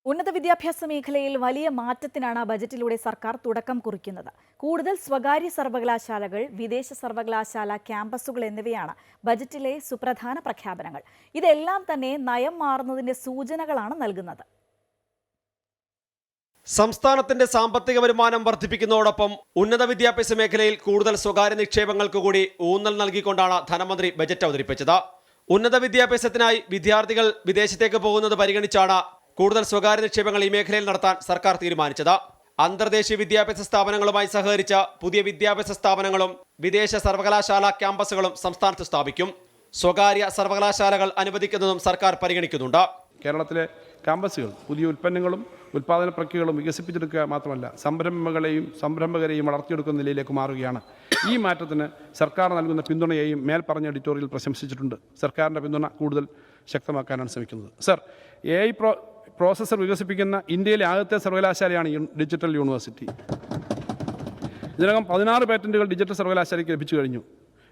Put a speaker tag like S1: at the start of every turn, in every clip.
S1: ഉന്നത വിദ്യാഭ്യാസ മേഖലയിൽ വലിയ മാറ്റത്തിനാണ് ബജറ്റിലൂടെ സർക്കാർ തുടക്കം കുറിക്കുന്നത്. കൂടുതൽ സ്വകാര്യ സർവകലാശാലകൾ, വിദേശ സർവകലാശാല ക്യാമ്പസുകൾ എന്നിവയാണ് ബജറ്റിലെ സുപ്രധാന പ്രഖ്യാപനങ്ങൾ. ഇതെല്ലാം തന്നെ നയം മാറുന്നതിന്റെ സൂചനകളാണ് നൽകുന്നത്.
S2: സംസ്ഥാനത്തിന്റെ സാമ്പത്തിക വരുമാനം വർദ്ധിപ്പിക്കുന്നതോടൊപ്പം ഉന്നത വിദ്യാഭ്യാസ മേഖലയിൽ കൂടുതൽ സ്വകാര്യ നിക്ഷേപങ്ങൾക്ക് കൂടി ഊന്നൽ നൽകിക്കൊണ്ടാണ് ധനമന്ത്രി ബജറ്റ് അവതരിപ്പിച്ചത്. ഉന്നത വിദ്യാഭ്യാസത്തിനായി വിദ്യാർത്ഥികൾ വിദേശത്തേക്ക് പോകുന്നത് പരിഗണിച്ചാണ് കൂടുതൽ സ്വകാര്യ നിക്ഷേപങ്ങൾ ഈ മേഖലയിൽ നടത്താൻ സർക്കാർ തീരുമാനിച്ചത്. അന്തർദേശീയ വിദ്യാഭ്യാസ സ്ഥാപനങ്ങളുമായി സഹകരിച്ച പുതിയ വിദ്യാഭ്യാസ സ്ഥാപനങ്ങളും വിദേശ സർവകലാശാല ക്യാമ്പസുകളും സംസ്ഥാനത്ത് സ്ഥാപിക്കും. സ്വകാര്യ സർവകലാശാലകൾ അനുവദിക്കുന്നതും സർക്കാർ പരിഗണിക്കുന്നുണ്ട്.
S3: കേരളത്തിലെ ക്യാമ്പസുകൾ പുതിയ ഉൽപ്പന്നങ്ങളും ഉൽപ്പാദന പ്രക്രിയകളും വികസിപ്പിച്ചെടുക്കുക മാത്രമല്ല സംരംഭകരെയും വളർത്തിയെടുക്കുന്ന നിലയിലേക്ക് മാറുകയാണ്. ഈ മാറ്റത്തിന് സർക്കാർ നൽകുന്ന പിന്തുണയെയും മേൽപ്പറഞ്ഞ എഡിറ്റോറിയൽ പ്രശംസിച്ചിട്ടുണ്ട്. സർക്കാരിൻ്റെ പിന്തുണ കൂടുതൽ ശക്തമാക്കാനാണ് ശ്രമിക്കുന്നത്. സർ, AI പ്രോസസ്സർ വികസിപ്പിക്കുന്ന ഇന്ത്യയിലെ ആദ്യത്തെ സർവകലാശാലയാണ് ഡിജിറ്റൽ യൂണിവേഴ്സിറ്റി. ഇതിനകം 16 പേറ്റന്റുകൾ ഡിജിറ്റൽ സർവകലാശാലയ്ക്ക് ലഭിച്ചു കഴിഞ്ഞു.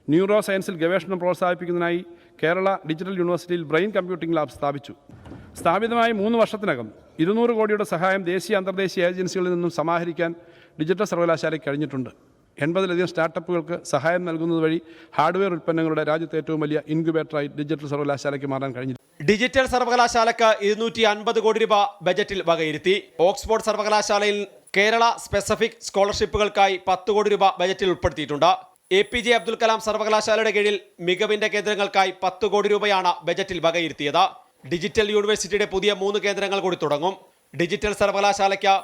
S3: ന്യൂറോ സയൻസിൽ ഗവേഷണം പ്രോത്സാഹിപ്പിക്കുന്നതിനായി കേരള ഡിജിറ്റൽ യൂണിവേഴ്സിറ്റിയിൽ ബ്രെയിൻ കമ്പ്യൂട്ടിംഗ് ലാബ് സ്ഥാപിച്ചു. സ്ഥാപിതമായി 3 വർഷത്തിനകം 200 കോടിയുടെ സഹായം ദേശീയ അന്തർദേശീയ ഏജൻസികളിൽ നിന്നും സമാഹരിക്കാൻ ഡിജിറ്റൽ സർവകലാശാലയ്ക്ക് കഴിഞ്ഞിട്ടുണ്ട്. 80ലധികം സ്റ്റാർട്ടപ്പുകൾക്ക് സഹായം നൽകുന്നത് വഴി ഹാർഡ്വെയർ ഉൽപ്പന്നങ്ങളുടെ രാജ്യത്തെ ഏറ്റവും വലിയ ഇൻക്യുബേറ്ററായി ഡിജിറ്റൽ സർവകലാശാലയ്ക്ക് മാറാൻ കഴിഞ്ഞു.
S2: ഡിജിറ്റൽ സർവകലാശാലയ്ക്ക് 250 കോടി രൂപ ബജറ്റിൽ വകയിരുത്തി. ഓക്സ്ഫോർഡ് സർവകലാശാലയിൽ കേരള സ്പെസിഫിക് സ്കോളർഷിപ്പുകൾക്കായി 10 കോടി രൂപ ബജറ്റിൽ ഉൾപ്പെടുത്തിയിട്ടുണ്ട്. APJ അബ്ദുൽ കലാം സർവകലാശാലയുടെ കീഴിൽ മികവിന്റെ കേന്ദ്രങ്ങൾക്കായി 10 കോടി രൂപയാണ് ബജറ്റിൽ വകയിരുത്തിയത്. ഡിജിറ്റൽ യൂണിവേഴ്സിറ്റിയുടെ പുതിയ 3 കേന്ദ്രങ്ങൾ കൂടി തുടങ്ങും. ഡിജിറ്റൽ സർവകലാശാലയ്ക്ക്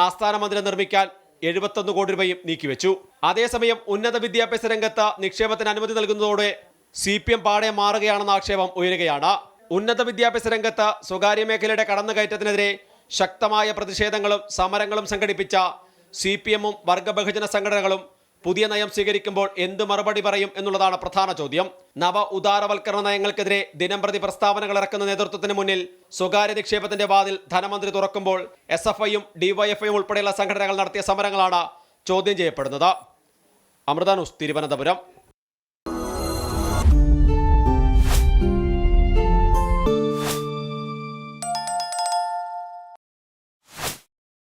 S2: ആസ്ഥാന മന്ദിരം നിർമ്മിക്കാൻ 71 കോടി രൂപയും നീക്കിവെച്ചു. അതേസമയം ഉന്നത വിദ്യാഭ്യാസ രംഗത്ത് നിക്ഷേപത്തിന് അനുമതി നൽകുന്നതോടെ CPM പാടെ മാറുകയാണെന്ന ആക്ഷേപം ഉയരുകയാണ്. ഉന്നത വിദ്യാഭ്യാസ രംഗത്ത് സ്വകാര്യ മേഖലയുടെ കടന്നുകയറ്റത്തിനെതിരെ ശക്തമായ പ്രതിഷേധങ്ങളും സമരങ്ങളും സംഘടിപ്പിച്ച CPMഉം വർഗബഹുജന സംഘടനകളും പുതിയ നയം സ്വീകരിക്കുമ്പോൾ എന്ത് മറുപടി പറയും എന്നുള്ളതാണ് പ്രധാന ചോദ്യം. നവ ഉദാരവൽക്കരണ നയങ്ങൾക്കെതിരെ ദിനംപ്രതി പ്രസ്താവനകൾ ഇറക്കുന്ന നേതൃത്വത്തിന് മുന്നിൽ സ്വകാര്യ നിക്ഷേപത്തിന്റെ വാതിൽ ധനമന്ത്രി തുറക്കുമ്പോൾ SFIയും DYFIയും ഉൾപ്പെടെയുള്ള സംഘടനകൾ നടത്തിയ സമരങ്ങളാണ് ചോദ്യം ചെയ്യപ്പെടുന്നത്. അമൃത ന്യൂസ്, തിരുവനന്തപുരം.